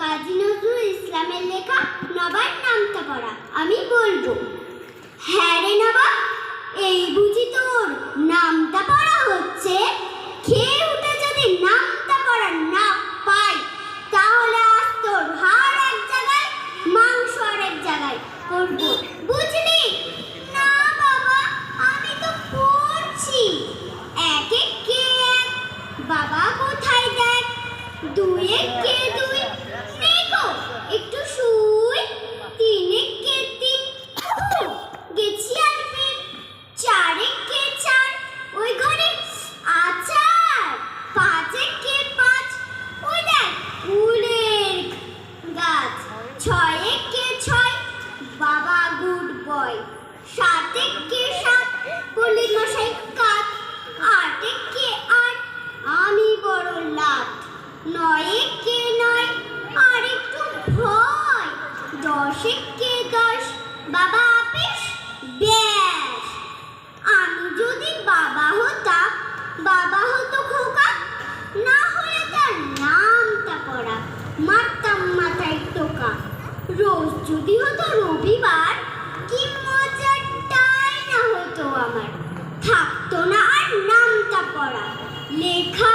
কাজী নজরুল ইসলামের লেখা নবাব নামটা পড়া আমি বলবো। হ্যাঁ রে নবাব, এই বুঝি তোর নামটা পড়া হচ্ছে? খেয়ে উঠে যদি নামটা পড়া না পাই তাহলে আজ তোর হাড় এক জায়গায় মাংস আর এক জায়গায় করবো, বুঝলি? না বাবা, আমি তো পড়ছি। এক এক কে এক, বাবা কোথায় দেখ, দুই এক কে দুই, দেখো একটু শুই, তিন এক কে তিন, গেছি আর ফির, চার এক কে চার, ওই ঘরে আচার, পাঁচ এক কে পাঁচ, ওই দেখ ফুলের গাছ, ছয় এক কে ছয়, বাবা গুড বয়, সাত এক কে সাত, পল্লীর মশাই কাত, আট এক কে আট, আমি বড় লাট, নয় এক কে নয়, আর একটু ভয়, দশ এক কে দশ, বাবা আপিস ব্যাস। আমি যদি বাবা হতাম, বাবা হতো খোকা, না হলে তার নামটা পড়া মারতাম মাথায় টোকা। রোজ যদি হতো রবিবার, কি মজাটাই না হতো আমার, থাকতো না আর নামটা পড়া, লেখা